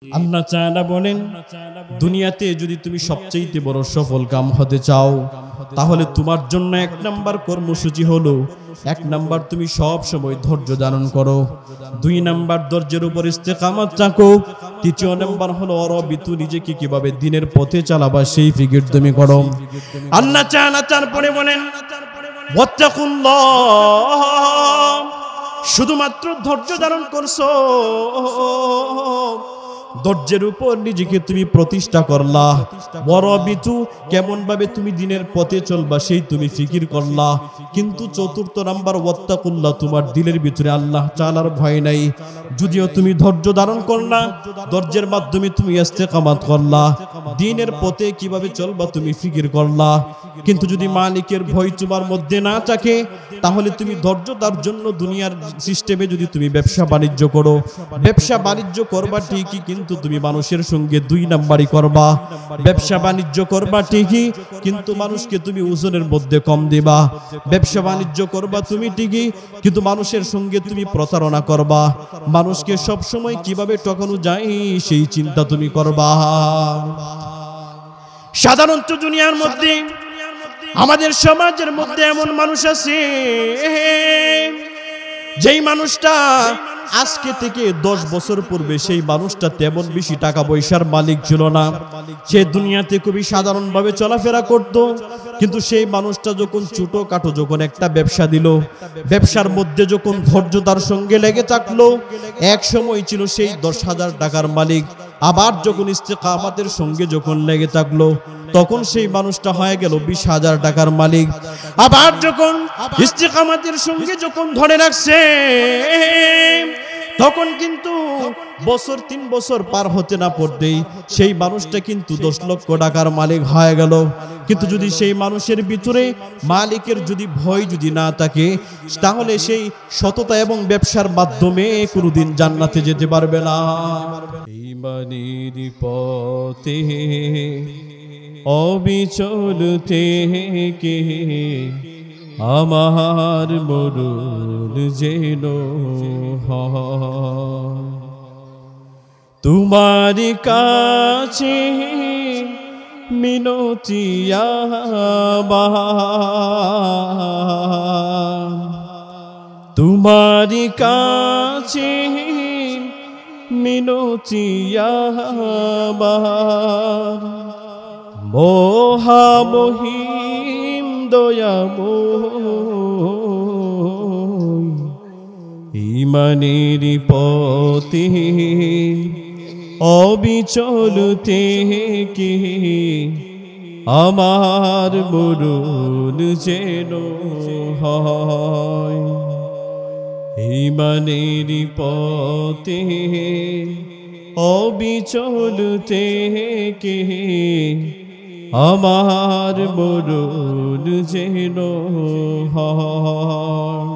আল্লাহ তাআলা বলেন, দুনিয়াতে যদি তুমি সবচেয়ে বড় সফল কাম হতে চাও, তাহলে তোমার জন্য এক নাম্বার কর্মসূচি হলো, এক নাম্বার তুমি সব সময় ধৈর্য ধারণ করো, দুই নাম্বার ধৈর্যের উপর ইস্তেকামত রাখো, তৃতীয় নাম্বার হলো অরবিতু নিজেকে কিভাবে দিনের পথে চালাবা সেই ফিকির তুমি করো। আল্লাহ তাআলা তারপরে বলেন, ওয়াত্তাকুল্লাহ, শুধুমাত্র ধৈর্য ধারণ করছো, ধৈর্যের উপর নিজেকে তুমি প্রতিষ্ঠা করলা, বড় বিতু কেমন ভাবে তুমি দিনের পথে চলবা সেই তুমি ফিকির করলা। কিন্তু চতুর্থ নাম্বার ওয়াত্তাকুল্লাহ, তোমার দিলের ভিতরে আল্লাহ তাআলার ভয় নাই। যদিও তুমি ধৈর্য ধারণ করলা, ধৈর্যের মাধ্যমে তুমি ইস্তেকামত করলা, দিনের পথে কিভাবে চলবা তুমি ফিকির করলা, কিন্তু যদি মালিকের ভয় তোমার মধ্যে না থাকে, তাহলে তুমি ধৈর্য তার জন্য দুনিয়ার সিস্টেমে যদি তুমি ব্যবসা বাণিজ্য করো, ব্যবসা বাণিজ্য করবা ঠিকই, কিন্তু তুমি মানুষের সঙ্গে দুই নাম্বারই করবা। ব্যবসা বাণিজ্য করবা ঠিকই, কিন্তু মানুষকে তুমি ওজনের মধ্যে কম দিবা। ব্যবসা বাণিজ্য করবা তুমি ঠিকই, কিন্তু মানুষের সঙ্গে তুমি প্রতারণা করবা। মানুষকে সব সময় কিভাবে ঠকানো যায় সেই চিন্তা তুমি করবা। সাধারণত দুনিয়ার মধ্যে, আমাদের সমাজের মধ্যে এমন মানুষ আছে, যেই মানুষটা আজকে থেকে 10 বছর পূর্বে সেই মানুষটা তেমন বেশি টাকা পয়সার মালিক ছিল না, সে দুনিয়াতে খুবই সাধারণভাবে চলাফেরা করত, কিন্তু সেই মানুষটা যখন ছোটখাটো যখন একটা ব্যবসা দিল, ব্যবসার মধ্যে যখন ধৈর্য তার সঙ্গে লেগে থাকলো, এক সময় ছিল সেই 10,000 টাকার মালিক। আবার যখন ইস্তেকামতের সঙ্গে যখন লেগে থাকলো, তখন সেই মানুষটা হয়ে গেল 20,000 টাকার মালিক। আবার যখন ইস্তেকামতের সঙ্গে যখন ধরে রাখছে, তখন কিন্তু বছর 3 বছর পার হতে না পড়তেই সেই মানুষটা কিন্তু 10 লক্ষ টাকার মালিক হয়ে গেল। কিন্তু যদি সেই মানুষের ভিতরে মালিকের যদি ভয় যদি না থাকে, তাহলে সেই সততা এবং ব্যবসার মাধ্যমে কোনোদিন জান্নাতে যেতে পারবে না। ঈমানের পথে অবিচল থেকে আমার মরণ যেন হয়, তোমার কাছে মিনতি আমার, তোমার কাছে মিনতি আমার, মহামহিম দয়াময়, ঈমানের পথে অবিচল থেকে আমার মরণ যেন হয়, ঈমানের পথে অবিচল থেকে আমার মরণ যেন হয়।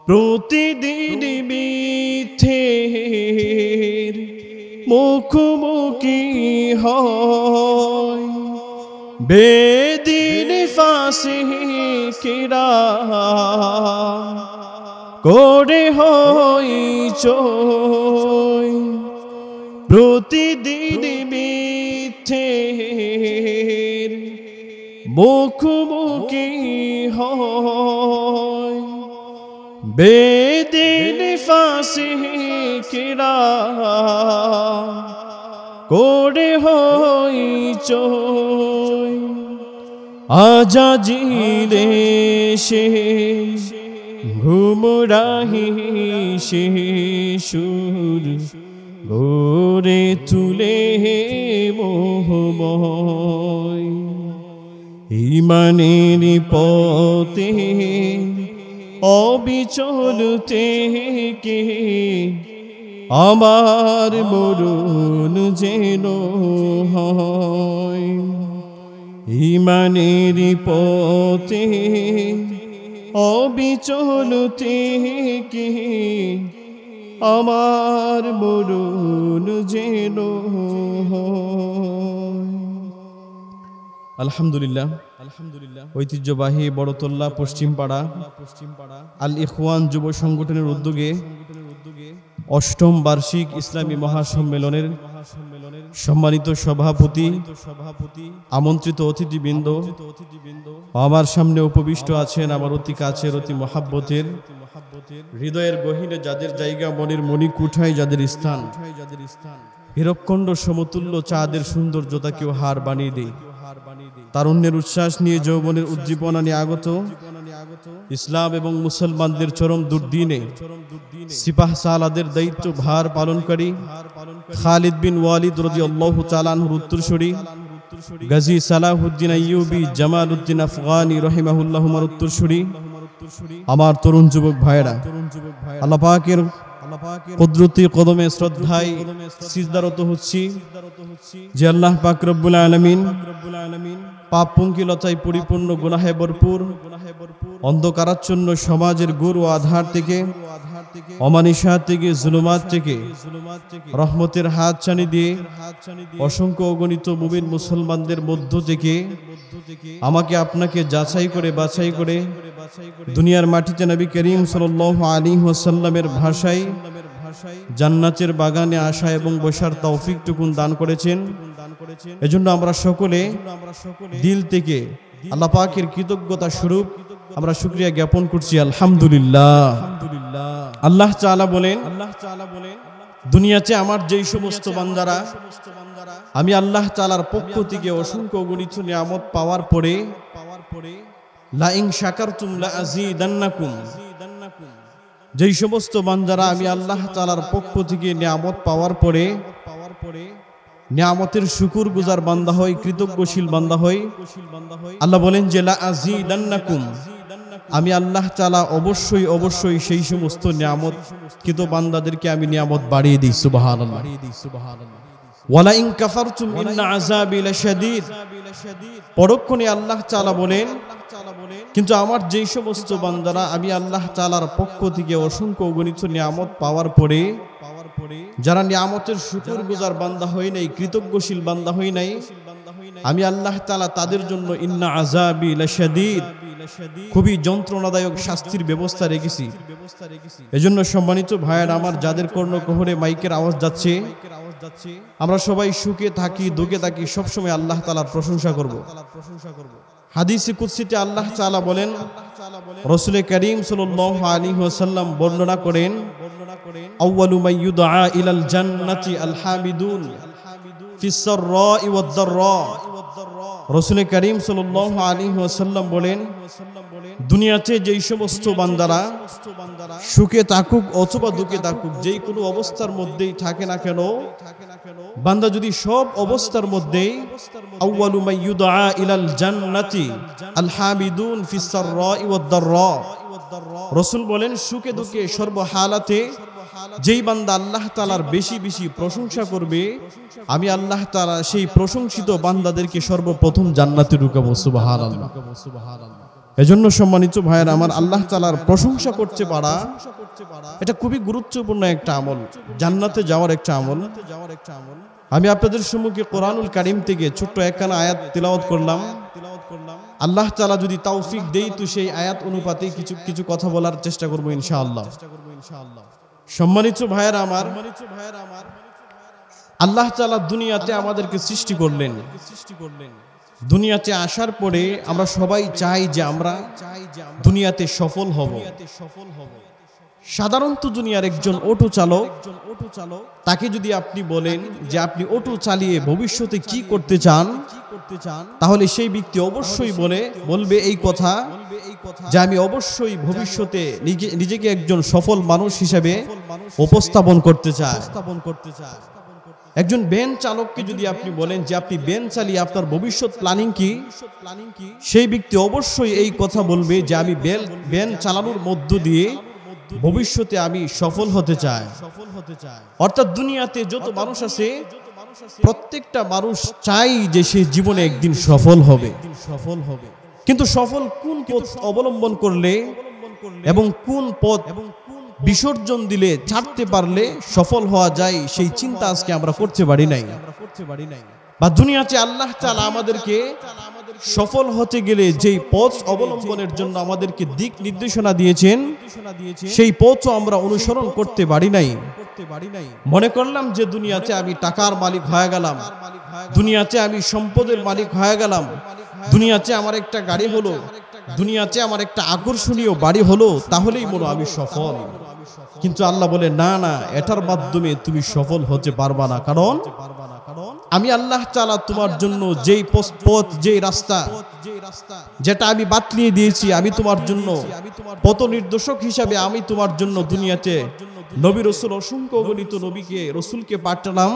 প্রতিদিন মিথ্যের মুখোমুখি হয়, বেদিন ফাসিকরা করে হই চয়, প্রতিদিন মিথ্যের মুখোমুখি হয়, বেদিন ফাসিকরা করে হই চয়, আজাজিলে সে ঘুমরাহি সে সুর গড়ে তুলে মোহময়, ঈমানের পথে অবিচল থেকে আমার মরণ যেন হয়, ঈমানের পথে অবিচল থেকে আমার মরণ যেন হয়। আলহামদুলিল্লাহ ঐতিহ্যবাহী বড়তল্লা পশ্চিমপাড়া আল ইখওয়ান যুব সংগঠনের উদ্যোগে অষ্টম বার্ষিক ইসলামী মহাসম্মেলনের সম্মানিত সভাপতি, আমন্ত্রিত অতিথিবৃন্দ, আমার সামনে উপবিষ্ট আছেন আমার অতি কাছের, অতি মহাব্বতের, হৃদয়ের গহীনে যাদের জায়গা, মনের মণিকুঠায় যাদের স্থান, হীরকখণ্ড সমতুল্য চাঁদের সৌন্দর্যতা কেউ হার বানিয়ে দেয়। তারুণ্যের উচ্ছ্বাস নিয়ে, যৌবনের উজ্জীবনা নিয়ে আগত ইসলাম এবং মুসলমানদের চরম দুর্দিনে সিপাহ সালাদের দায়িত্ব ভার পালনকারী খালিদ বিন ওয়ালিদ রাদিয়াল্লাহু তাআলা আনহুর উত্তরসূরি গাজী সালাহুদ্দিন আইয়ুবী জামালউদ্দিন আফগানি রাহিমাহুল্লাহুমার উত্তরসূরি আমার তরুণ যুবক ভাইয়েরা, আল্লাহ পাকের কুদরতি কদমে শ্রদ্ধায় সিজদারত হচ্ছি যে আল্লাহ পাক রব্বুল আলামিন পাপ পঙ্কিলতায় পরিপূর্ণ গুনাহে ভরপুর অন্ধকারাচ্ছন্ন সমাজের গুরু আধার থেকে, অমানিশা থেকে, জুলুমাত থেকে রহমতের হাত ছানি দিয়ে অসংখ্য অগণিত মুমিন মুসলমানদের মধ্য থেকে আমাকে আপনাকে যাচাই করে বাছাই করে দুনিয়ার মাটিতে নবী করিম সাল্লাল্লাহু আলাইহি ওয়াসাল্লামের ভাষায় জান্নাতের বাগানে আসা এবং বসার তৌফিকটুকুন দান করেছেন। এজন্য আমরা সকলে দিল থেকে আল্লাহ পাকের কৃতজ্ঞতা স্বরূপ আমরা শুকরিয়া জ্ঞাপন করছি, আলহামদুলিল্লাহ। আল্লাহ তাআলা বলেন, দুনিয়াতে আমার যেই সমস্ত বান্দারা আমি আল্লাহ তাআলার পক্ষ থেকে অসংখ্য অগণিত নিয়ামত পাওয়ার পরে লা ইন শাকারতুম লা আযীদান্নাকুম, যেই সমস্ত বান্দারা আমি আল্লাহ তাআলার পক্ষ থেকে নিয়ামত পাওয়ার পরে নিয়ামতের শুকর গুজার বান্দা হয়, কৃতজ্ঞশীল বান্দা হয়, আল্লাহ বলেন যে লা আযীদান্নাকুম, আমি আল্লাহ তাআলা অবশ্যই অবশ্যই সেই সমস্ত নিয়ামত কৃত বান্দাদেরকে আমি নিয়ামত বাড়িয়ে দিই। সুবহানাল্লাহ। ওয়ালা ইন কাফারতুম ইন্না আযাবি লাশাদীদ, পরক্ষণে আল্লাহ তাআলা বলেন কিন্তু আমার যেই সমস্ত বান্দারা আমি আল্লাহ তাআলার পক্ষ থেকে অসংখ্য অগণিত নিয়ামত পাওয়ার পরে যারা নিয়ামতের শুকরগুজার বান্দা হয় নাই, কৃতজ্ঞশীল বান্দা হয় নাই, আমি আল্লাহ তাআলা তাদের জন্য ইন্না আযাবি লাশাদীদ, খুবই যন্ত্রণাদায়ক শাস্তির ব্যবস্থা রেখেছি। এজন্য সম্মানিত ভাইয়েরা আমার, যাদের কর্ণকুহরে মাইকের আওয়াজ যাচ্ছে, আমরা সবাই সুখে থাকি, দুঃখে থাকি, সবসময় আল্লাহ তাআলার প্রশংসা করব। হাদিসে কুদসিতে আল্লাহ তাআলা বলেন, রাসূল করিম সাল্লাল্লাহু আলাইহি ওয়াসাল্লাম বর্ণনা করেন, আউয়ালু মান ইউদআ ইলাল জান্নাতি আল হামিদুন ফিস সাররা'i ওয়াদ দাররা। রাসূল করিম সাল্লাল্লাহু আলাইহি ওয়াসাল্লাম বলেন, দুনিয়াতে যেই সমস্ত বান্দারা সুখে থাকুক অথবা দুঃখে থাকুক, যেই কোনো অবস্থার মধ্যেই থাকে না কেন, বান্দা যদি সব অবস্থার মধ্যেই আউয়ালু মান ইউদআ ইলাল জান্নাতি আল হামিদুন ফিস সাররা'i ওয়াদ দাররা, রাসূল বলেন সুখে দুঃখে সর্বহালাতে যেই বান্দা আল্লাহ তাআলার বেশি বেশি প্রশংসা করবে, আমি আল্লাহ তাআলা সেই প্রশংসিত বান্দাদেরকে সর্বপ্রথম জান্নাতে ঢুকাবো। সুবহানাল্লাহ। এজন্য সম্মানিত ভাইয়েরা আমার, আল্লাহ তাআলার প্রশংসা করতে পারা এটা খুবই গুরুত্বপূর্ণ একটা আমল, জান্নাতে যাওয়ার একটা আমল। আমি আপনাদের সম্মুখে কোরআনুল কারীম থেকে ছোট্ট একখানা আয়াত তিলাওয়াত করলাম। আল্লাহ তাআলা যদি তৌফিক দেয় তো সেই আয়াত অনুপাতে কিছু কথা বলার চেষ্টা করব ইনশাআল্লাহ। সম্মানিত ভাইয়েরা আমার, আল্লাহ তাআলা দুনিয়াতে আমাদেরকে সৃষ্টি করলেন। দুনিয়াতে আসার পরে আমরা সবাই চাই যে আমরা দুনিয়াতে সফল হব। সাধারণত দুনিয়ার একজন অটো চালক, তাকে যদি আপনি বলেন যে আপনি অটো চালিয়ে ভবিষ্যতে কি করতে চান, তাহলে সেই ব্যক্তি অবশ্যই বলবে এই কথা যে আমি অবশ্যই ভবিষ্যতে নিজেকে একজন সফল মানুষ হিসেবে উপস্থাপন করতে চাই। একজন ভ্যান চালককে যদি আপনি বলেন যে আপনি ভ্যান চালিয়ে আপনার ভবিষ্যৎ প্ল্যানিং কি, সেই ব্যক্তি অবশ্যই এই কথা বলবে যে আমি ভ্যান চালানোর মধ্য দিয়ে ভবিষ্যতে আমি সফল হতে চাই। অর্থাৎ দুনিয়াতে যত মানুষ আছে প্রত্যেকটা মানুষ চাই যে সে জীবনে একদিন সফল হবে। কিন্তু সফল কোন পথ অবলম্বন করলে এবং কোন পথ বিসর্জন দিলে, ছাড়তে পারলে সফল হওয়া যায়, সেই চিন্তা আজকে আমরা করতে পারি নাই। বা দুনিয়াতে আল্লাহ তাআলা আমাদেরকে সফল হতে গেলে যেই পথ অবলম্বনের জন্য আমাদেরকে দিক নির্দেশনা দিয়েছেন, সেই পথও আমরা অনুসরণ করতে পারি নাই। মনে করলাম যে দুনিয়াতে আমি টাকার মালিক হয়ে গেলাম, দুনিয়াতে আমি সম্পদের মালিক হয়ে গেলাম, দুনিয়াতে আমার একটা গাড়ি হলো, দুনিয়াতে আমার একটা আকর্ষণীয় বাড়ি হলো, তাহলেই মনে আমি সফল। কিন্তু আল্লাহ বলে না না, এটার মাধ্যমে তুমি সফল হতে পারবা না। কারণ আমি আল্লাহ তাআলা তোমার জন্য যেই পথ, যেই রাস্তা, যেটা আমি বাতলিয়ে দিয়েছি, আমি তোমার জন্য পথ নির্দেশক হিসাবে আমি তোমার জন্য দুনিয়াতে নবী রাসূল, অসংখ্য গণিত নবীকে রাসূলকে পাঠালাম।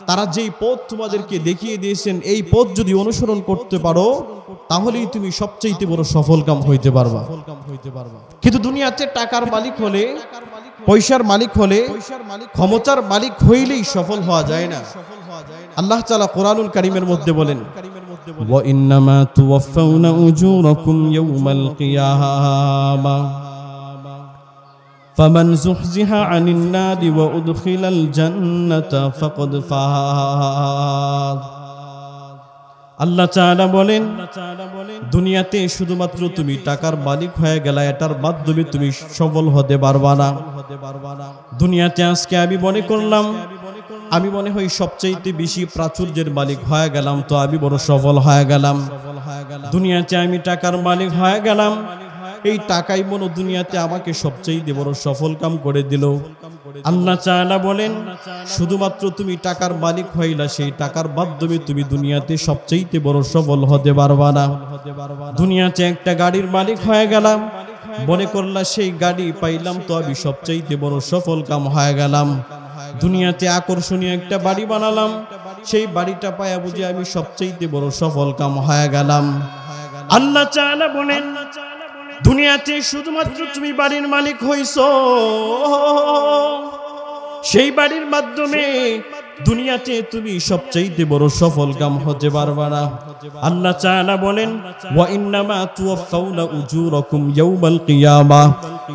তারা যেই পথ তোমাদেরকে দেখিয়ে দিয়েছেন, এই পথ যদি অনুসরণ করতে পারো তাহলেই তুমি সবচেয়ে বড় সফলকাম হইতে পারবা। কিন্তু দুনিয়াতে টাকার মালিক হলে, পয়সার মালিক হলে, ক্ষমতার মালিক হইলেই সফল হওয়া যায় না। আল্লাহ তাআলা কোরআনুল কারীমের মধ্যে বলেন, ওয়া ইন্নামা তুওয়াফাউনা উজুরাকুম ইয়াওমাল কিয়ামা ফামান যুহজিহা আনিন নারি ওয়া উদখিলাল জান্নাতা ফাকাদ ফাজ। আল্লাহ তাআলা বলেন, দুনিয়াতে শুধুমাত্র তুমি টাকার মালিক হয়ে গেলা, এটার মাধ্যমে তুমি সফল হতে পারবা না। দুনিয়াতে আজকে আমি মনে করলাম, আমি মনে হয় সবচাইতে বেশি প্রাচুর্যের মালিক হয়ে গেলাম, তো আমি বড় সফল হয়ে গেলাম। দুনিয়াতে আমি টাকার মালিক হয়ে গেলাম, এই টাকাই মনে দুনিয়াতে আমাকে সবচাইতে বড় সফল কাম করে দিল। আল্লাহ তাআলা বলেন, শুধুমাত্র তুমি টাকার মালিক হইলা, সেই টাকার মাধ্যমে তুমি দুনিয়াতে সবচাইতে বড় সফল হতে পারবা না। দুনিয়াতে একটা গাড়ির মালিক হয়ে গেলাম, মনে করলা সেই গাড়ি পাইলাম তো আমি সবচাইতে বড় সফল কাম হয়ে গেলাম। দুনিয়াতে আকর্ষণীয় একটা বাড়ি বানালাম, সেই বাড়িটা পায়া বুঝে আমি সবচাইতে বড় সফল কাম হয়ে গেলাম। আল্লাহ তাআলা বলেন, দুনিয়াতে শুধুমাত্র তুমি বাড়ির মালিক হইছো, সেই বাড়ির মাধ্যমে দুনিয়াতে তুমি সবচাইতে বড় সফল কাম হতে পারবা না। আল্লাহ তাআলা বলেন, ওয়া ইন্নামা তুওয়াফাউনা উজুরাকুম ইয়াওমাল কিয়ামা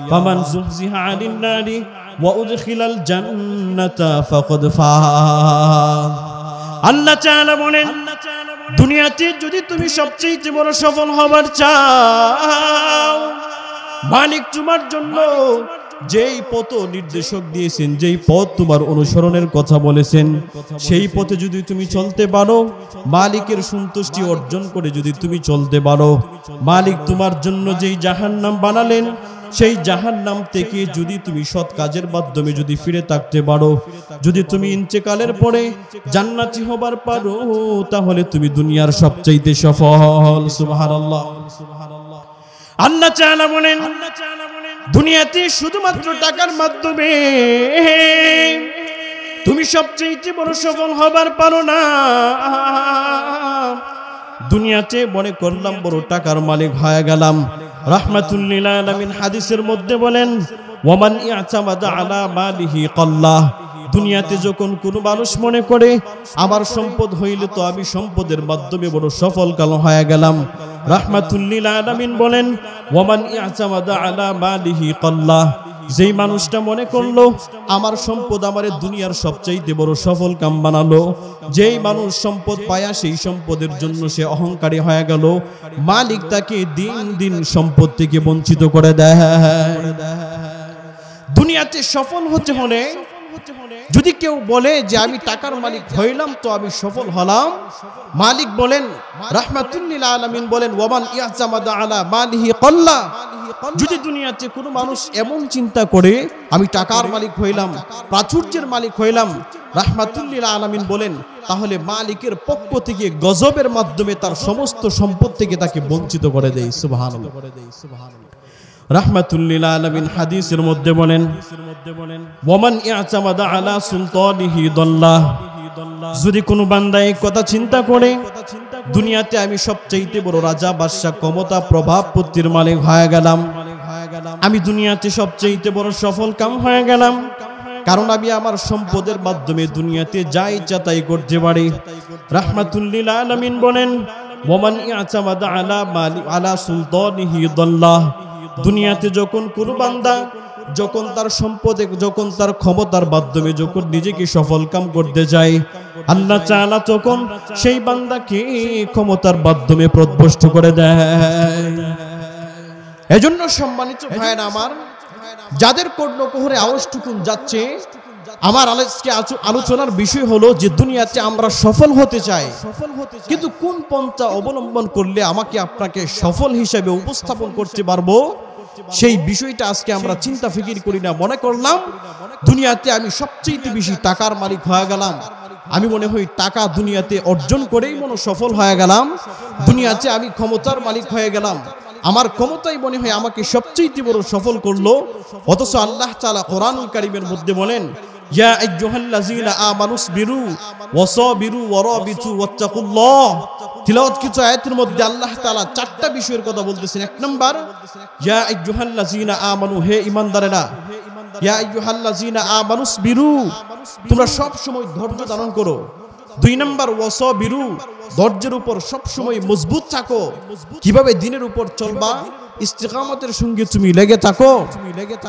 ফামান যুহজিহা আনিন নারি ওয়া উদখিলাল জান্নাতা ফাকাদ ফাজ। আল্লাহ তাআলা বলেন, দুনিয়াতে যদি তুমি সবচেয়ে বড় সফল হবার চাও, মালিক তোমার জন্য যেই পথ নির্দেশক দিয়েছেন, যেই পথ তোমার অনুসরণের কথা বলেছেন, সেই পথে যদি তুমি চলতে পারো, মালিকের সন্তুষ্টি অর্জন করে যদি তুমি চলতে পারো, মালিক তোমার জন্য যেই জাহান্নাম বানালেন, সেই জাহান্নাম থেকে যদি তুমি সৎ কাজের মাধ্যমে যদি ফিরে থাকতে পারো, যদি তুমি ইন্তেকালের পরে জান্নাতি হবার পারো, তাহলে তুমি দুনিয়ার সবচাইতে সফল। সুবহানাল্লাহ। আল্লাহ তাআলা বলেন, দুনিয়াতে শুধুমাত্র টাকার মাধ্যমে তুমি সবচাইতে বড় সফল হবার পারো না। দুনিয়াতে মনে করলাম বড় টাকার মালিক হয়ে গেলাম। রাহমাতুল লিল আলামিন হাদিসের মধ্যে বলেন, ওয়ামান ইয়াতামাদা আলা মালিহি কাল্লাহ। দুনিয়াতে যখন কোনো মানুষ মনে করে আমার সম্পদ হইলে তো আমি সম্পদের মাধ্যমে বড় সফল কাল হয়ে গেলাম, রাহমাতুল লিল আলামিন বলেন, ওয়ামান ইয়াতামাদা আলা মালিহি কাল্লাহ। যেই মানুষটা মনে করলো আমার সম্পদ আমারে দুনিয়ার সবচাইতে বড় সফল কাম বানালো, যেই মানুষ সম্পদ পায়া সেই সম্পদের জন্য সে অহংকারী হয়ে গেল, মালিক তাকে দিন দিন সম্পদ থেকে বঞ্চিত করে দেয়। দুনিয়াতে সফল হতে হলে যদি কেউ বলে যে আমি টাকার মালিক হইলাম তো আমি সফল হলাম, মালিক বলেন, রাহমাতুল লিল আলামিন বলেন, ওয়ামান ইয়াতামাদা আলা মালিহি কাল্লাহ। যদি দুনিয়াতে কোনো মানুষ এমন চিন্তা করে আমি টাকার মালিক হইলাম, প্রাচুর্যের মালিক হইলাম, রাহমাতুল লিল আলামিন বলেন, তাহলে মালিকের পক্ষ থেকে গজবের মাধ্যমে তার সমস্ত সম্পদ থেকে তাকে বঞ্চিত করে দেয়। সুবহানাল্লাহ। রাহমাতুল লিল আলামিন হাদিসের মধ্যে বলেন, ওয়ামান ইয়াতামাদা আলা সুলতানিহি দাল্লাহ। যদি কোনো বান্দা এই কথা চিন্তা করে দুনিয়াতে আমি সবচাইতে বড় রাজা, বাদশা, ক্ষমতা, প্রভাব প্রতির মালিক হয়ে গেলাম, আমি দুনিয়াতে সবচাইতে বড় সফল কাম হয়ে গেলাম, কারণ আমি আমার সম্পদের মাধ্যমে দুনিয়াতে যা ইচ্ছা তাই করতে পারি। রাহমাতুল লিল আলামিন বলেন, ওয়ামান ইয়াতামাদা আলা সুলতানিহি দাল্লাহ। দুনিয়াতে যখন কোনো বান্দা যখন তার সম্পদে, যখন তার ক্ষমতার মাধ্যমে যখন নিজেকে সফল কাম করতে যায়, আল্লাহ তাআলা তখন সেই বান্দাকে ক্ষমতার মাধ্যমে পথভ্রষ্ট করে দেয়। এজন্য সম্মানিত ভাইয়েরা আমার, যাদের কর্ণকুহরে আওয়াজটুকুন যাচ্ছে আমার আজকে আলোচনার বিষয় হলো যে দুনিয়াতে আমরা সফল হতে চাই, কিন্তু কোন পন্থা অবলম্বন করলে আমাকে আপনাকে সফল হিসেবে উপস্থাপন করতে পারবো, সেই বিষয়টা আজকে আমরা চিন্তা ফিকির করি না। মনে করলাম দুনিয়াতে আমি সবচেয়ে বেশি টাকার মালিক হয়ে গেলাম, আমি মনে হয় টাকা দুনিয়াতে অর্জন করেই মনে সফল হয়ে গেলাম, দুনিয়াতে আমি ক্ষমতার মালিক হয়ে গেলাম, আমার ক্ষমতাই মনে হয় আমাকে সবচেয়ে বড় সফল করলো। অথচ আল্লাহ তাআলা কোরআনুল কারীমের মধ্যে বলেন, ইয়া আইয়ুহাল্লাযীনা আমানুসবিরু ওয়াসাবিরু ওয়ারাবিতু ওয়াত্তাকুল্লাহ। তিলাওয়াত কিছু আয়াতের মধ্যে আল্লাহ তাআলা চারটা বিষয়ের কথা বলতেছেন। এক নাম্বার, ইয়া আইয়ুহাল্লাযীনা আমানু, হে ঈমানদারেরা, ইয়া আইয়ুহাল্লাযীনা আমানুসবিরু, তোমরা সব সময় ধৈর্য ধারণ করো। দুই নাম্বার, ওয়াসাবিরু, ধৈর্যের উপর সব সময় মজবুত থাকো। কিভাবে দিনের উপর চলবা, ইস্তিকামতের সঙ্গে তুমি লেগে থাকো।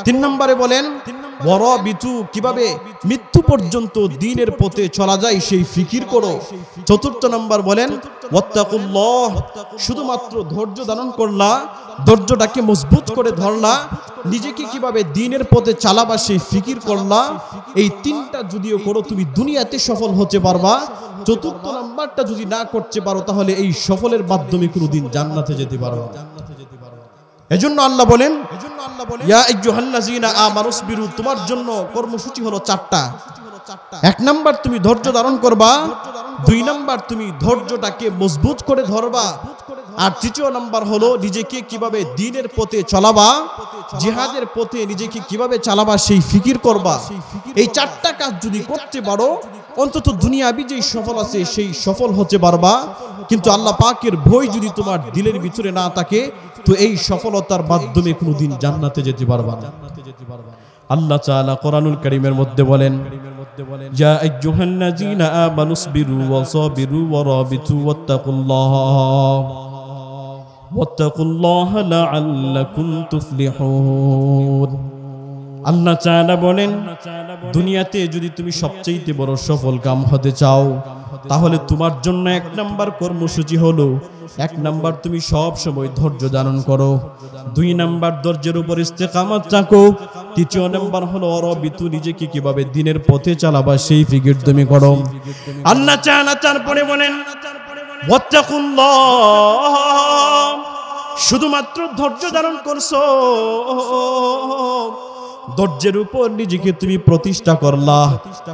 তিন নম্বরে বলেন ওয়ারাবিতু, কিভাবে মৃত্যু পর্যন্ত দ্বীনের পথে চলা যায় সেই ফিকির করো। চতুর্থ নাম্বার বলেন ওয়াত্তাকুল্লাহ, শুধুমাত্র ধৈর্য ধারণ করলা, ধৈর্যটাকে মজবুত করে ধরলা, নিজেকে কিভাবে দ্বীনের পথে চালাবা সেই ফিকির করলা। এই তিনটা যদিও করো তুমি দুনিয়াতে সফল হতে পারবা। চতুর্থ নাম্বারটা যদি না করতে পারো তাহলে এই সফলের মাধ্যমে কোনোদিন জান্নাতে যেতে পারো না। এজন্য আল্লাহ বলেন, ইয়া আইয়ুহাল্লাযীনা আমানুসবিরু, তোমার জন্য কর্মসূচি হলো চারটা। এক নাম্বার, তুমি ধৈর্য ধারণ করবা। দুই নাম্বার, তুমি ধৈর্যটাকে মজবুত করে ধরবা। আর তৃতীয় নাম্বার হলো নিজেকে কিভাবে দ্বীনের পথে চালাবা, জিহাদের পথে নিজেকে কিভাবে চালাবা সেই ফিকির করবা। এই চারটা কাজ যদি করতে পারো অন্তত দুনিয়াবি যেই সফল আছে সেই সফল হতে পারবা। কিন্তু আল্লাহ পাকের ভয় যদি তোমার দিলের ভিতরে না থাকে তো এই সফলতার মাধ্যমে কোনোদিন জান্নাতে যেতে পারবা না। আল্লাহ তাআলা কোরআনুল কারীমের মধ্যে বলেন, ইয়া আইয়ুহাল্লাযীনা আমানুসবিরু ওয়াসাবিরু ওয়ারাবিতু ওয়াত্তাকুল্লাহ লাআল্লাকুম তুফলিহুন। আল্লাহ তাআলা বলেন, দুনিয়াতে যদি তুমি সবচেয়ে বড় সফল কাম হতে চাও তাহলে তোমার জন্য এক নাম্বার কর্মসূচি হলো, এক নাম্বার তুমি সব সময় ধৈর্য ধারণ করো। দুই নাম্বার, ধৈর্যের উপর ইস্তেকামত রাখো। তৃতীয় নাম্বার হলো ওয়ারাবিতু, নিজেকে কিভাবে দ্বীনের পথে চালাবা সেই ফিকির তুমি করো। আল্লাহ তাআলা তারপরে বলেন ওয়াত্তাকুল্লাহ, শুধুমাত্র ধৈর্য ধারণ করছো, ধৈর্যের উপর নিজেকে তুমি প্রতিষ্ঠা করলা।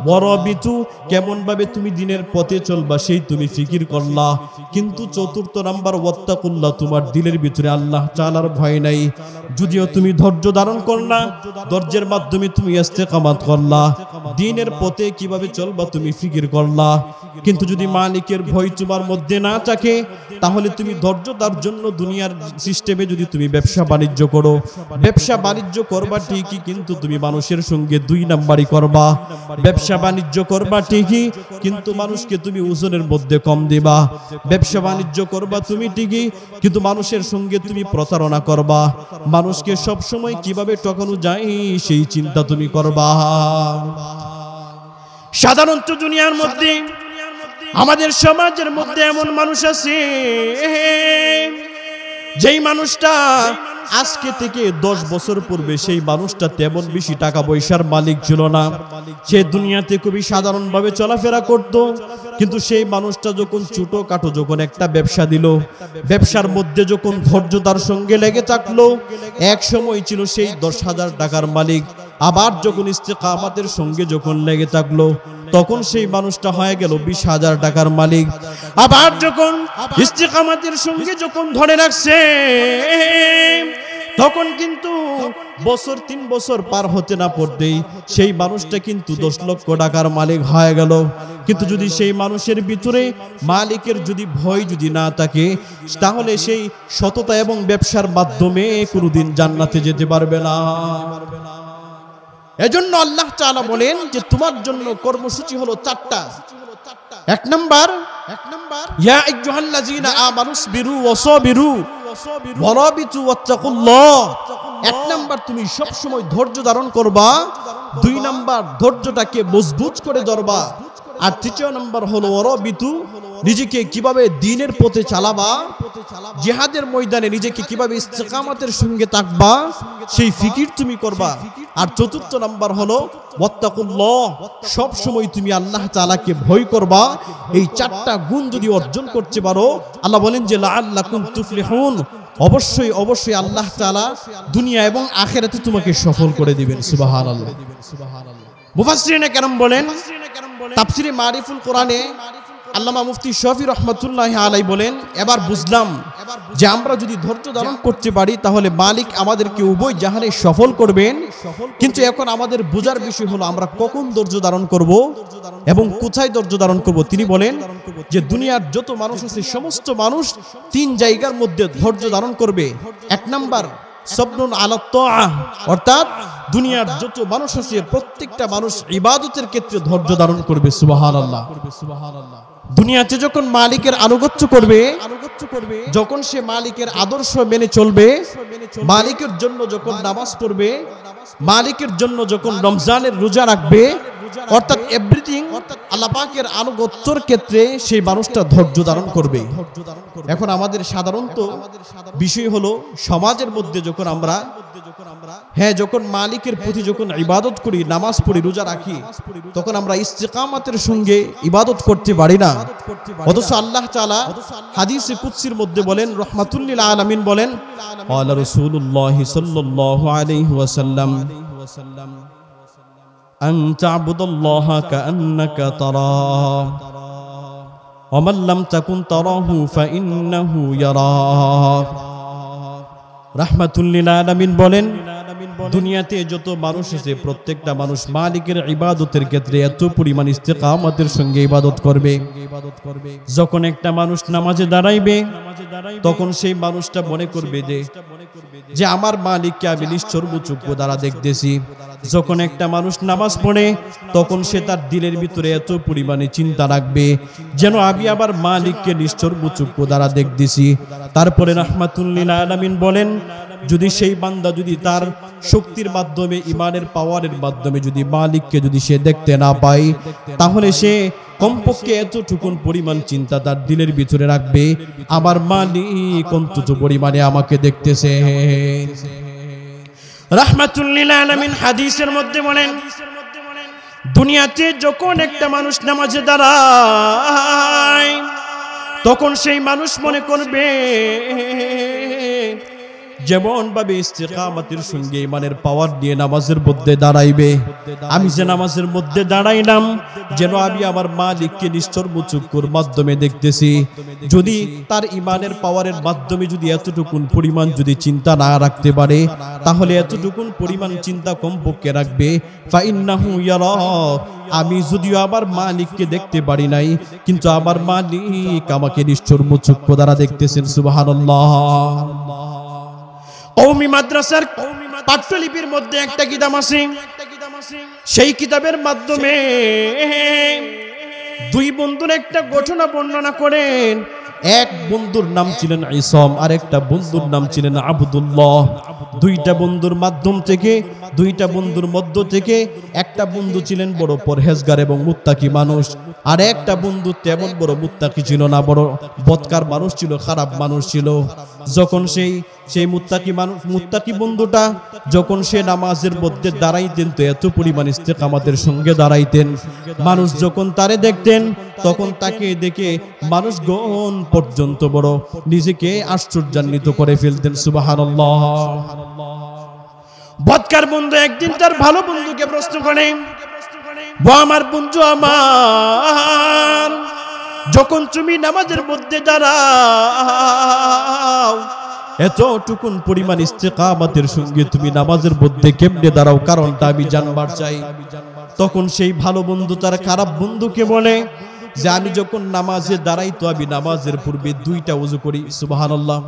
ওয়ারাবিতু, কেমন ভাবে তুমি দিনের পথে চলবা সেই তুমি ফিকির করলা। কিন্তু চতুর্থ নাম্বার ওয়াত্তাকুল্লাহ, তোমার দিলের ভিতরে আল্লাহ তাআলার ভয় নাই। যদিও তুমি ধৈর্য ধারণ করলা, ধৈর্যের মাধ্যমে তুমি ইস্তেকামত করলা, দ্বীনের পথে কিভাবে চলবা তুমি ফিকির করলা। কিন্তু যদি মালিকের ভয় তোমার মধ্যে না থাকে তাহলে তুমি ধৈর্য তার জন্য দুনিয়ার সিস্টেমে যদি তুমি ব্যবসা বাণিজ্য করো, ব্যবসা বাণিজ্য করবা ঠিকই, কিন্তু তুমি মানুষের সঙ্গে দুই নাম্বারই করবা। ব্যবসা বাণিজ্য করবা ঠিকই, কিন্তু মানুষকে তুমি ওজনের মধ্যে কম দিবা। ব্যবসা বাণিজ্য করবা তুমি ঠিকই, কিন্তু মানুষের সঙ্গে তুমি প্রতারণা করবা। মানুষকে সব সময় কিভাবে ঠকানো যায় সেই চিন্তা তুমি করবা। সাধারণত দুনিয়ার মধ্যে, আমাদের সমাজের মধ্যে এমন মানুষ আছে যেই মানুষটা আজকে থেকে 10 বছর পূর্বে সেই মানুষটা তেমন বেশি টাকা পয়সার মালিক ছিল না। সে দুনিয়াতে খুবই সাধারণভাবে চলাফেরা করত, কিন্তু সেই মানুষটা যখন ছোটখাটো যখন একটা ব্যবসা দিল, ব্যবসার মধ্যে যখন ধৈর্য তার সঙ্গে লেগে থাকলো, এক সময় ছিল সেই 10,000 টাকার মালিক। আবার যখন ইস্তেকামতের সঙ্গে যখন লেগে থাকলো তখন সেই মানুষটা হয়ে গেল 20,000 টাকার মালিক। আবার যখন ইস্তেকামতের সঙ্গে যখন ধরে রাখছে তখন কিন্তু বছর 3 বছর পার হতে না পড়তেই সেই মানুষটা কিন্তু 10 লক্ষ টাকার মালিক হয়ে গেল। কিন্তু যদি সেই মানুষের ভিতরে মালিকের যদি ভয় যদি না থাকে তাহলে সেই সততা এবং ব্যবসার মাধ্যমে কোনোদিন জান্নাতে যেতে পারবে না। এজন্য আল্লাহ তাআলা বলেন যে তোমার জন্য কর্মসূচি হলো চারটা। এক নাম্বার, ইয়া আইয়ুহাল্লাযীনা আমানুসবিরু ওয়াসাবিরু ওয়ারাবিতু ওয়াত্তাকুল্লাহ। এক নাম্বার, তুমি সব সময় ধৈর্য ধারণ করবা। দুই নাম্বার, ধৈর্যটাকে মজবুত করে ধরবা। আর তৃতীয় নাম্বার হলো ওয়ারাবিতু, নিজেকে কিভাবে দ্বীনের পথে চালাবা, জিহাদের ময়দানে নিজেকে কিভাবে ইস্তেকামতের সঙ্গে থাকবা সেই ফিকির তুমি করবা। আর চতুর্থ নাম্বার হলো ওয়াত্তাকুল্লাহ, সব সময় তুমি আল্লাহ তাআলাকে ভয় করবা। এই চারটা গুণ যদি অর্জন করতে পারো, আল্লাহ বলেন যে লাআল্লাকুম তুফলিহুন, অবশ্যই অবশ্যই আল্লাহ তাআলা দুনিয়া এবং আখিরাতে তোমাকে সফল করে দিবেন। সুবহানাল্লাহ। মুফাসসিরিনে কেরাম বলেন, তাফসিরে মারিফুল কোরআনে আল্লামা মুফতি শফি রহমাতুল্লাহি আলাইহি বলেন, এবার বুঝলাম যে আমরা যদি ধৈর্য ধারণ করতে পারি তাহলে মালিক আমাদেরকে উভয় জাহানে সফল করবেন। কিন্তু এখন আমাদের বোঝার বিষয় হলো আমরা কখন ধৈর্য ধারণ করব এবং কোথায় ধৈর্য ধারণ করব। তিনি বলেন যে দুনিয়ার যত মানুষ আছে সমস্ত মানুষ তিন জায়গার মধ্যে ধৈর্য ধারণ করবে। এক নাম্বার সবরুন আলা তাআহ, অর্থাৎ দুনিয়ার যত মানুষ আছে প্রত্যেকটা মানুষ ইবাদতের ক্ষেত্রে ধৈর্য ধারণ করবে। সুবহানাল্লাহ। দুনিয়াতে যখন মালিকের আনুগত্য করবে, যখন সে মালিকের আদর্শ মেনে চলবে, মালিকের জন্য যখন নামাজ পড়বে, মালিকের জন্য যখন রমজানের রোজা রাখবে, অর্থাৎ এভরিথিং আল্লাহ পাকের আনুগত্যের ক্ষেত্রে সেই মানুষটা ধৈর্য ধারণ করবে। এখন আমাদের সাধারণত বিষয় হলো সমাজের মধ্যে যখন আমরা যখন মালিকের প্রতি যখন ইবাদত করি, নামাজ পড়ি, রোজা রাখি, তখন আমরা ইস্তিকামতের সঙ্গে ইবাদত করতে পারি না। অথচ আল্লাহ তাআলা হাদিসে কুদসির মধ্যে বলেন, রাহমাতুল লিল আলামিন বলেন, ক্বালা রাসূলুল্লাহ সাল্লাল্লাহু আলাইহি ওয়াসাল্লাম আন তা'বুদাল্লাহা কাআন্নাকা তারাহু ওয়া মান লাম তাকুন তারাহু ফাইন্নাহু ইয়ারাক। রাহমাতুল লিল আলামিন বলেন, দুনিয়াতে যত মানুষ আছে প্রত্যেকটা মানুষ মালিকের ইবাদতের ক্ষেত্রে এত পরিমাণ ইস্তেকামতের সঙ্গে ইবাদত করবে। যখন একটা মানুষ নামাজে দাঁড়াইবে তখন সেই মানুষটা মনে করবে যে আমার মালিককে আমি নিশ্চর্বচক্ষু দ্বারা দেখতেছি। যখন একটা মানুষ নামাজ পড়ে তখন সে তার দিলের ভিতরে এত পরিমাণে চিন্তা রাখবে যেন আমি আমার মালিককে নিশ্চর্বচক্ষু দ্বারা দেখতেছি। তারপরে রাহমাতুল লিল আলামিন বলেন, যদি সেই বান্দা যদি তার শক্তির মাধ্যমে, ইমানের পাওয়ারের মাধ্যমে যদি মালিককে যদি সে দেখতে না পায়, তাহলে সে কমপক্ষে এতটুকুন পরিমাণ চিন্তা তার দিলের ভিতরে রাখবে, আমার মালিক অন্তত পরিমাণে আমাকে দেখতেছে। রাহমাতুল লিল আলামিন হাদিসের মধ্যে বলেন, দুনিয়াতে যখন একটা মানুষ নামাজে দাঁড়ায় তখন সেই মানুষ মনে করবে যেমন ভাবে ইস্তেকামতের সঙ্গে ইমানের পাওয়ার নিয়ে নামাজের মধ্যে দাঁড়াইবে, আমি যে নামাজের মধ্যে দাঁড়াইলাম যেন আমি আমার মালিককে নিশ্চর্বচক্ষুর মাধ্যমে দেখতেছি। যদি তার ইমানের পাওয়ারের মাধ্যমে যদি এতটুকুন পরিমাণ যদি চিন্তা না রাখতে পারে, তাহলে এতটুকুন পরিমাণ চিন্তা কমপক্ষে রাখবে, ফাইন্নাহু ইয়ারাক, আমি যদিও আমার মালিককে দেখতে পারি নাই কিন্তু আমার মালিক আমাকে নিশ্চর্বচক্ষু দ্বারা দেখতেছেন। সুবহানাল্লাহ। কওমি মাদ্রাসার পাঠ্যলিপির মধ্যে একটা কিতাব আছে, সেই কিতাবের মাধ্যমে দুই বন্ধুর একটা ঘটনা বর্ণনা করেন। এক বন্ধুর নাম ছিলেন ইসম আর একটা বন্ধুর নাম ছিলেন আব্দুল্লাহ। দুইটা বন্ধুর মাধ্যম থেকে, দুইটা বন্ধুর মধ্য থেকে একটা বন্ধু ছিলেন বড় পরহেজগার এবং মুত্তাকি মানুষ, আর একটা বন্ধু তেমন বড় মুত্তাকি ছিল না, বড় বদকার মানুষ ছিল, খারাপ মানুষ ছিল। যখন সেই মুত্তাকি বন্ধুটা যখন সে নামাজের মধ্যে দাঁড়াইতেন তো এত পরিমাণ ইস্তেকামতের সঙ্গে দাঁড়াইতেন, মানুষ যখন তারে দেখতেন তখন তাকে দেখে মানুষগণ পর্যন্ত বড় নিজেকে আশ্চর্যান্বিত করে ফেলতেন। সুবহানাল্লাহ। বদকার বন্ধু একদিন তার ভালো বন্ধুকে প্রশ্ন করে, আমার বন্ধু আমার, যখন তুমি নামাজের মধ্যে দাঁড়াও এতটুকুন পরিমাণ ইস্তেকামতের সঙ্গে তুমি নামাজের মধ্যে কেমনে দাঁড়াও, কারণটা আমি জানবার চাই। তখন সেই ভালো বন্ধু তার খারাপ বন্ধুকে বলে যে আমি যখন নামাজে দাঁড়াই তো আমি নামাজের পূর্বে দুইটা ওযু করি। সুবহানাল্লাহ।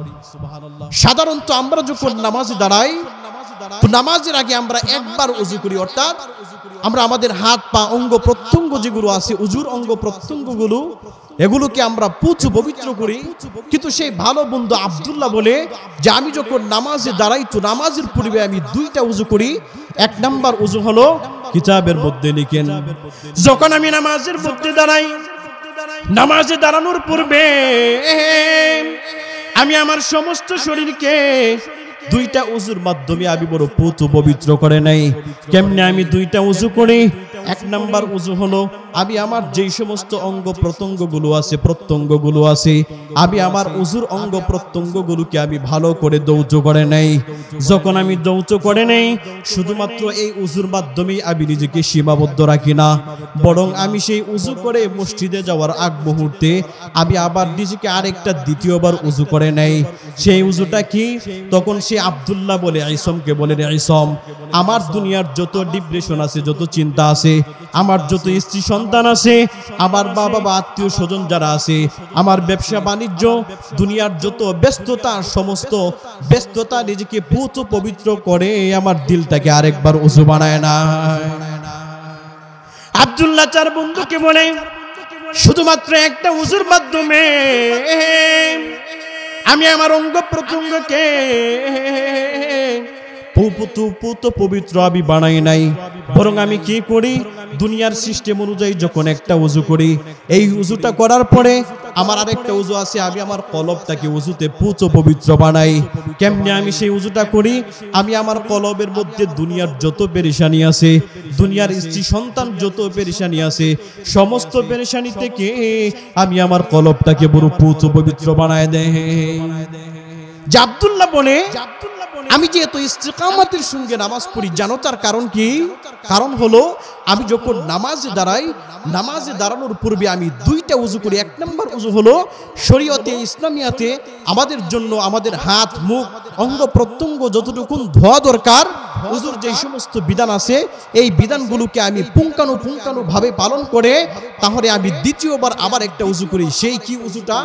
সাধারণত আমরা যখন নামাজে দাঁড়াই তো নামাজের আগে আমরা একবার ওযু করি, অর্থাৎ আমরা আমাদের হাত পা অঙ্গ প্রত্যঙ্গ যেগুলো আছে উজুর অঙ্গ প্রত্যঙ্গগুলো এগুলোকে আমরা পুচু পবিত্র করি, কিন্তু সেই ভালো বন্ধু আব্দুল্লাহ বলে যে আমি যখন নামাজে দাঁড়াই তো নামাজের পূর্বে আমি দুইটা উজু করি। এক নাম্বার উজু হলো কিতাবের মধ্যে লিখেন, যখন আমি নামাজের মধ্যে দাঁড়াই নামাজে দাঁড়ানোর পূর্বে আমি আমার সমস্ত শরীরকে দুইটা উজুর মাধ্যমে আমি বড় পুতু পবিত্র করে নাই। কেমনে আমি দুইটা উজু করি? এক নাম্বার উজু হলো আমি আমার যেই সমস্ত অঙ্গ প্রত্যঙ্গগুলো আছে আমি আমার উজুর অঙ্গ প্রত্যঙ্গগুলোকে আমি ভালো করে দৌচ করে নেই। যখন আমি দৌচ করে নেই শুধুমাত্র এই উজুর মাধ্যমেই আমি নিজেকে সীমাবদ্ধ রাখি না, বরং আমি সেই উজু করে মসজিদে যাওয়ার আগ মুহূর্তে আমি আবার নিজেকে আরেকটা দ্বিতীয়বার উজু করে নেই। সেই উজুটা কি? তখন সে আব্দুল্লাহ বলে আইসমকে বলে, আইসম আমার দুনিয়ার যত ডিপ্রেশন আছে, যত চিন্তা আছে, আমার যত স্ত্রী সন্তান আছে, আমার বাবা বা আত্মীয় স্বজন যারা আছে, আমার ব্যবসা বাণিজ্য, দুনিয়ার যত ব্যস্ততা, সমস্ত ব্যস্ততা নিজেকে পুতু পবিত্র করে আমার দিলটাকে আরেকবার উজু বানায় না। আব্দুল্লাহ চার বন্ধুকে বলে শুধুমাত্র একটা উজুর মাধ্যমে আমি আমার অঙ্গ প্রত্যঙ্গকে পবিত্র আমি বানাই নাই, বরং আমি কি করি? দুনিয়ার সিস্টেম অনুযায়ী যখন একটা উজু করি, এই উজুটা করার পরে আমার আরেকটা উজু আছে, আমি আমার কলবটাকে উজুতে পবিত্র বানাই। কেমনে আমি সেই উজুটা করি? আমি আমার কলবের মধ্যে দুনিয়ার যত পেরেশানি আছে, দুনিয়ার স্ত্রী সন্তান যত পেরেশানি আছে, সমস্ত পেরেশানি থেকে আমি আমার কলবটাকে বড় পবিত্র বানায় দেয়। যে আব্দুল্লাহ বলে আমি যেহেতু ইস্তিকামতের সঙ্গে নামাজ পড়ি, জানো তার কারণ কি? কারণ হলো আমি যখন নামাজে দাঁড়াই, নামাজে দাঁড়ানোর পূর্বে আমি দুইটা উজু করি। এক নম্বর উজু হলো শরীয়তে ইসলামিয়াতে আমাদের জন্য আমাদের হাত, মুখ, অঙ্গ প্রত্যঙ্গ যতটুকু ধোয়া দরকার, উজুর যে সমস্ত বিধান আছে এই বিধানগুলোকে আমি পুঙ্খানুপুঙ্খানুভাবে পালন করে তাহলে আমি দ্বিতীয়বার আবার একটা উজু করি। সেই কি উজুটা?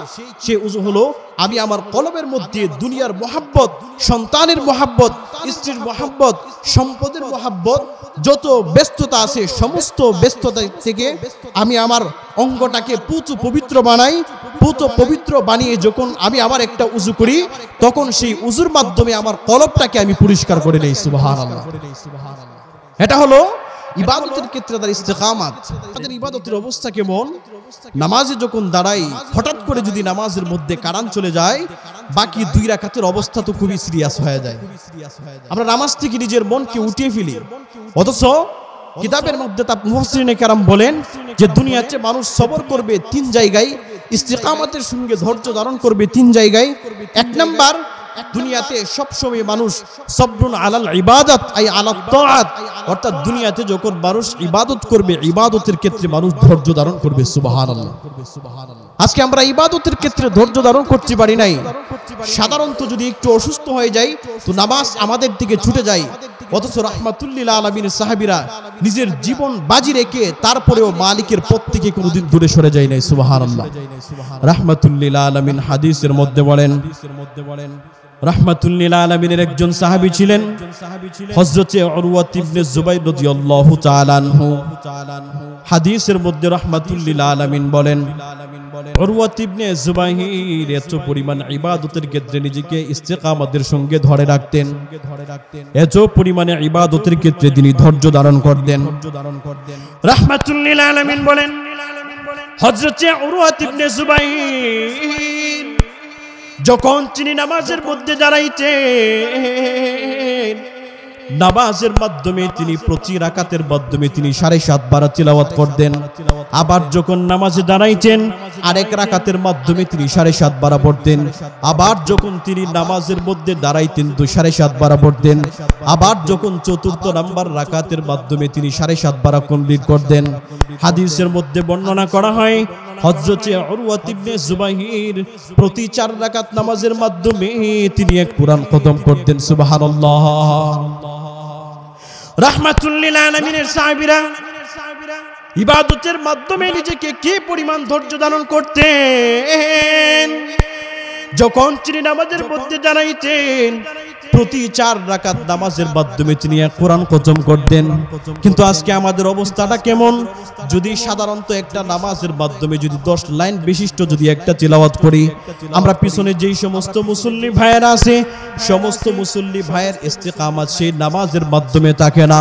সেই উজু হলো আমি আমার কলবের মধ্যে দুনিয়ার মহাব্বত, সন্তানের মহাব্বত, স্ত্রীর মহাব্বত, সম্পদের মহাব্বত, যত ব্যস্ততা আছে সমস্ত ব্যস্ততা থেকে আমি আমার অঙ্গটাকে পবিত্র বানাই। পবিত্র বানিয়ে যখন আমি আবার একটা উজু করি তখন সেই উজুর মাধ্যমে আমার কলবটাকে আমি পরিষ্কার করে নেই। সুবহানাল্লাহ। এটা হলো ইবাদতের ক্ষেত্রে তার ইস্তেকামাত। আমাদের ইবাদতের অবস্থা কেমন? নামাজে যখন দাঁড়াই হঠাৎ করে যদি নামাজের মধ্যে কারান চলে যায়, বাকি দুই রাকাতের অবস্থা তো খুবই সিরিয়াস হয়ে যায়। আমরা নামাজ থেকে নিজের মনকে উঠিয়ে ফেলি, অথচ কিতাবের মধ্যে তা মুফাসসিরিনে কেরাম বলেন যে দুনিয়াতে মানুষ সবর করবে তিন জায়গায়, ইস্তিকামতের সঙ্গে ধৈর্য ধারণ করবে তিন জায়গায়। এক নাম্বার, দুনিয়াতে সবসময় মানুষ সবরুন আলাল ইবাদত আই আলাত তাআত, অর্থাৎ দুনিয়াতে যখন মানুষ ইবাদত করবে ইবাদতের ক্ষেত্রে মানুষ ধৈর্য ধারণ করবে। সুবহানাল্লাহ। আজকে আমরা ইবাদতের ক্ষেত্রে ধৈর্য ধারণ করতে পারি নাই। সাধারণত যদি একটু অসুস্থ হয়ে যাই তো নামাজ আমাদের দিকে ছুটে যায়, অথচ রাহমাতুল লিল আলামিন সাহাবীরা নিজের জীবন বাজি রেখে তারপরেও মালিকের পথ থেকে কোনোদিন দূরে সরে যায় নাই। সুবহানাল্লাহ। রাহমাতুল লিল আলামিন হাদিসের মধ্যে বলেন, রাহমাতুল লিল আলামিনের একজন সাহাবী ছিলেন হযরত উরওয়া ইবনে যুবাইর রাদিয়াল্লাহু তাআলা আনহু। হাদিসের মধ্যে রাহমাতুল লিল আলামিন বলেন উরওয়া ইবনে যুবাইর এত পরিমাণ ইবাদতের ক্ষেত্রে নিজেকে ইস্তিকামতের সঙ্গে ধরে রাখতেন, এত পরিমাণে ইবাদতের ক্ষেত্রে তিনি ধৈর্য ধারণ করতেন। রাহমাতুল লিল আলামিন বলেন হযরত উরওয়া ইবনে যুবাইর যখন তিনি নামাজের মধ্যে দাঁড়াইতেন, নামাজের মাধ্যমে তিনি প্রতি রাকাতের মাধ্যমে তিনি 7.5 বার তিলাওয়াত করতেন। আবার যখন নামাজে দাঁড়াইতেন আরেক রাকাতের মাধ্যমে তিনি 7.5 বার পড়তেন। আবার যখন তিনি নামাজের মধ্যে দাঁড়াইতেন তো 7.5 বার পড়তেন। আবার যখন চতুর্থ নাম্বার রাকাতের মাধ্যমে তিনি 7.5 বার কমপ্লিট করতেন। হাদিসের মধ্যে বর্ণনা করা হয় হযরত উরওয়া ইবনে যুবাইর প্রতি 4 রাকাত নামাজের মাধ্যমে তিনি এক কোরআন খতম করতেন। সুবহানাল্লাহ। রাহমাতুল লিল আলামিনের সাহাবীরা ইবাদতের মাধ্যমে নিজেকে কি পরিমাণ ধৈর্য ধারণ করতেন। যখন তিনি নামাজের মধ্যে দাঁড়াইতেন প্রতি 4 রাকাত নামাজের মাধ্যমে তিনি এক কোরআন খতম করতেন। কিন্তু আজকে আমাদের অবস্থাটা কেমন? যদি সাধারণত একটা নামাজের মাধ্যমে যদি 10 লাইন বিশিষ্ট যদি একটা তিলাওয়াত করি, আমরা পিছনে যেই সমস্ত মুসল্লি ভাইয়েরা আছে, সমস্ত মুসল্লি ভাইয়ের ইস্তিকামাত সেই নামাজের মাধ্যমে থাকে না।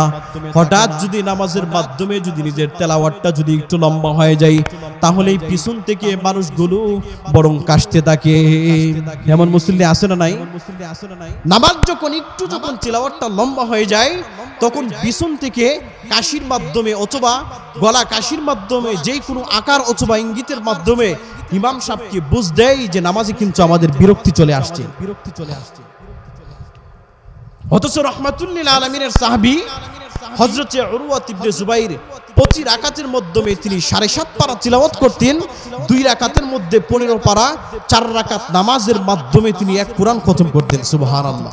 হঠাৎ যদি নামাজের মাধ্যমে যদি নিজের তেলাওয়াতটা যদি একটু লম্বা হয়ে যায়, তাহলেই পিছন থেকে মানুষগুলো বরং কাশতে থাকে। এমন মুসল্লি আছে না নাই? নামাজ যখন একটু যখন তিলাওয়াতটা লম্বা হয়ে যায়, তখন পিছন থেকে কাশির মাধ্যমে অথবা গলা কাশির মাধ্যমে যে কোনো আকার অথবা ইঙ্গিতের মাধ্যমে ইমাম সাহেবকে বুঝ দেয় যে নামাজে কিন্তু আমাদের বিরক্তি চলে আসছে। অথচ রাহমাতুল লিল আলামিনের সাহাবী হযরত উরওয়া ইবনে জুবাইর 25 রাকাতের মাধ্যমে তিনি 7.5 পারা তিলাওয়াত করতেন। 2 রাকাতের মধ্যে 15 পারা, 4 রাকাত নামাজের মাধ্যমে তিনি এক কোরআন খতম করতেন। সুবহানাল্লাহ।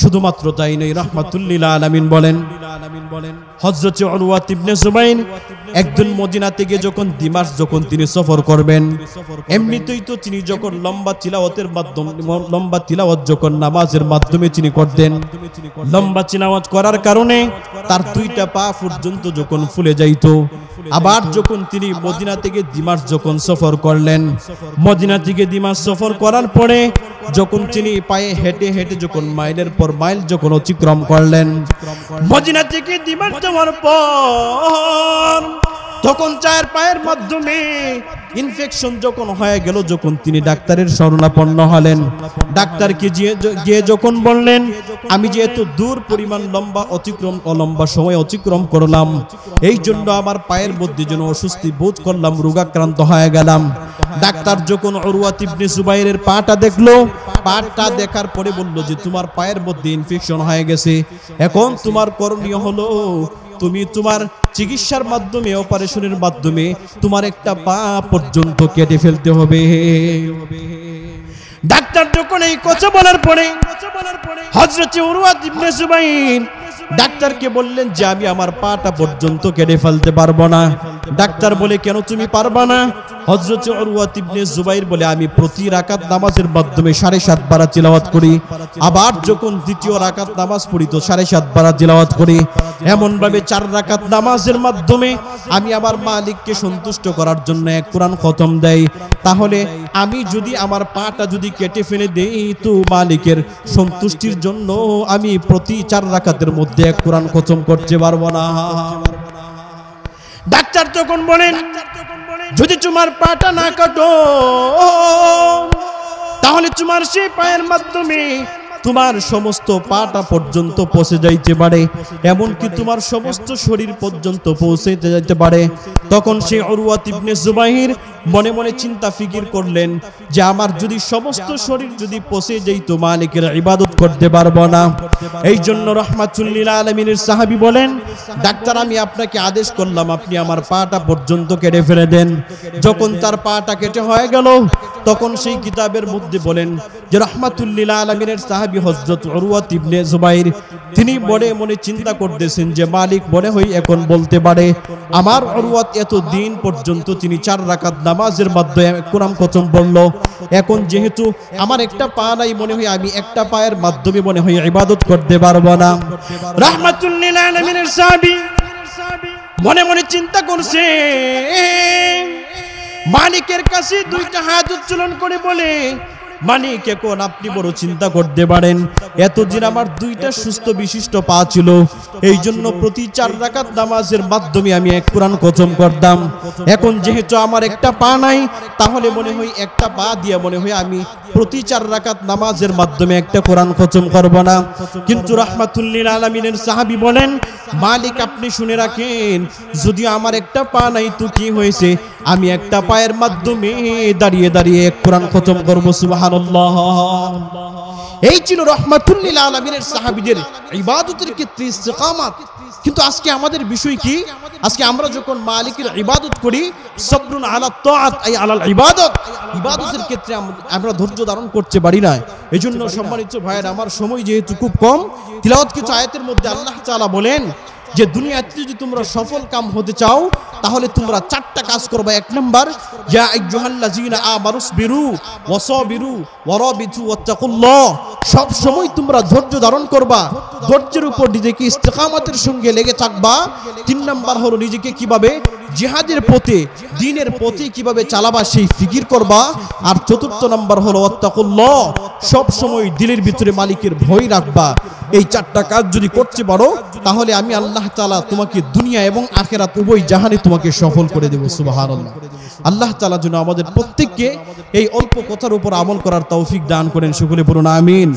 শুধুমাত্র তাই নয়, রাহমাতুল লিল আলামিন বলেন হযরত উরওয়া ইবনে জুবাইর একদিন মদিনা থেকে যখন দিমাশক যখন তিনি সফর করবেন, এমনিতেই তো তিনি যখন লম্বা তিলাওয়াতের মাধ্যমে লম্বা তিলাওয়াত যখন নামাজের মাধ্যমে তিনি করতেন, লম্বা তিলাওয়াত করার কারণে তার 2টা পা পর্যন্ত যখন ফুলে যাইত। আবার যখন তিনি মদিনা থেকে দিমাশক যখন সফর করলেন, মদিনা থেকে দিমাশক সফর করার পরে যখন তিনি পায়ে হেঁটে হেঁটে যখন মাইলের পর মাইল যখন অতিক্রম করলেন, মদিনা থেকে দিমাশক যাওয়ার পর তখন 4 পায়ের মাধ্যমে ইনফেকশন যখন হয়ে গেল, যখন তিনি ডাক্তারের শরণাপন্ন হলেন, ডাক্তারকে গিয়ে যখন বললেন, আমি যেহেতু দূর পরিমাণ লম্বা সময় অতিক্রম করলাম, এই জন্য আমার পায়ের মধ্যে যেন অস্বস্তি বোধ করলাম, রোগাক্রান্ত হয়ে গেলাম। ডাক্তার যখন উরওয়া ইবনে জুবাইরের পাটা দেখলো, পাটা দেখার পরে বলল যে তোমার পায়ের মধ্যে ইনফেকশন হয়ে গেছে, এখন তোমার করণীয় হলো তুমি তোমার চিকিৎসার মাধ্যমে অপারেশনের মাধ্যমে তোমার একটা পা পর্যন্ত কেটে ফেলতে হবে। ডাক্তার যখন এই কথা বলার পরে হযরত উরওয়া ইবনে জুবাইর ডাক্তারকে বললেন যে আমি আমার পাটা পর্যন্ত কেটে ফেলতে পারবো না। ডাক্তার বলে কেন তুমি পারবা না? হযরত উরওয়া ইবনে জুবাইর বলে আমি প্রতি রাকাত নামাজের মাধ্যমে 7.5 বার তিলাওয়াত করি, আবার যখন দ্বিতীয় রাকাত নামাজ পড়ি তো 7.5 বার তিলাওয়াত করি। এমন ভাবে 4 রাকাত নামাজের মাধ্যমে আমি আমার মালিককে সন্তুষ্ট করার জন্য এক কোরআন খতম দেই। তাহলে আমি যদি আমার পাটা যদি কেটে ফেলে দেই তো মালিকের সন্তুষ্টির জন্য আমি প্রতি 4 রাকাতের মধ্যে এক কোরআন খতম করতে পারবো না। ডাক্তার তখন বলেন যদি তোমার পাটা না কাটো তাহলে তোমার সেই পায়ের মাধ্যমে তোমার সমস্ত পাটা পর্যন্ত পৌঁছে যাইতে পারে, এমনকি তোমার সমস্ত শরীর পর্যন্ত পৌঁছে যাইতে পারে। তখন সেই উরওয়া ইবনে জুবাইর মনে মনে চিন্তা ফিকির করলেন যে আমার যদি সমস্ত শরীর যদি পৌঁছে যাইত মালিকের ইবাদত করতে পারবো না। এই জন্য রাহমাতুল লিল আলামিনের সাহাবী বলেন ডাক্তার আমি আপনাকে আদেশ করলাম আপনি আমার পাটা পর্যন্ত কেটে ফেলে দেন। যখন তার পাটা কেটে হয়ে গেল তখন সেই কিতাবের মধ্যে বলেন যে রাহমাতুল লিল আলামিনের সাহাবী হযরত উরওয়া ইবনে জুবাইর তিনি মনে মনে চিন্তা করতেছেন যে মালিক মনে হয় এখন বলতে পারে আমার উরওয়া এত দিন পর্যন্ত তিনি 4 রাকাত নামাজের মাধ্যমে কোরআন খতম পড়ল, এখন যেহেতু আমার একটা পা নাই মনে হয় আমি একটা পায়ের মাধ্যমে মনে হয় ইবাদত করতে পারবো না। রাহমাতুল লিল আলামিনের সাহাবী মনে মনে চিন্তা করছে, মালিকের কাছে 2টা হাত উত্তোলন করে বলে মালিক এখন আপনি বড় চিন্তা করতে পারেন এতদিন আমার 2টা সুস্থ বিশিষ্ট পা ছিল, এই জন্য প্রতি 4 রাকাত নামাজের মাধ্যমে আমি এক কোরআন খতম করতাম, এখন যেহেতু আমার একটা পা নাই তাহলে মনে হয় একটা পা দিয়ে মনে হয় আমি প্রতি 4 রাকাত নামাজের মাধ্যমে একটা কোরআন খতম করব না। কিন্তু রাহমাতুল লিল আলামিনের সাহাবী বলেন মালিক আপনি শুনে রাখেন যদি আমার একটা পা নাই তো কি হয়েছে, আমি একটা পায়ের মাধ্যমে দাঁড়িয়ে দাঁড়িয়ে এক কোরআন খতম করব। সুবহানাল্লাহ। এই ছিল রাহমাতুল লিল আলামিনের সাহাবীদের ইবাদতের ক্ষেত্রে ইস্তিকামাত। কিন্তু আজকে আমাদের বিষয় কি? আজকে আমরা যখন মালিকের ইবাদত করি সবরুন আলা তাআত আই আলাল ইবাদত, ইবাদতের ক্ষেত্রে আমরা ধৈর্য ধারণ করতে পারি না। এজন্য সম্মানিত ভাইয়েরা আমার সময় যেহেতু খুব কম, তিলাওয়াত কিছু আয়াতের মধ্যে আল্লাহ তাআলা বলেন যে দুনিয়াতে যদি তোমরা সফল কাম হতে চাও তাহলে তোমরা চারটা কাজ করবে। এক নাম্বার, ইয়া আইয়ুহাল্লাযীনা আমানুসবিরু ওয়াসাবিরু ওয়ারাবিতু ওয়াত্তাকুল্লাহ, সব সময় তোমরা ধৈর্য ধারণ করবা, ধৈর্যের উপর নিজেকে ইস্তেকামতের সঙ্গে লেগে থাকবা। 3 নাম্বার হলো নিজেকে কিভাবে জিহাদের পথে, দ্বীনের পথে কিভাবে চালাবা সেই ফিকির করবা। আর 4 নাম্বার হলো ওয়াত্তাকুল্লাহ, সব সময় দিলের ভিতরে মালিকের ভয় রাখবা। এই 4টা কাজ যদি করতে পারো তাহলে আমি আল্লাহ তাআলা তোমাকে দুনিয়া এবং আখিরাত উভয় জাহানে তোমাকে সফল করে দেব। সুবহানাল্লাহ। আল্লাহ তাআলা যেন আমাদের প্রত্যেককে এই অল্প কথার উপর আমল করার তৌফিক দান করেন। সকলে বলুন আমিন।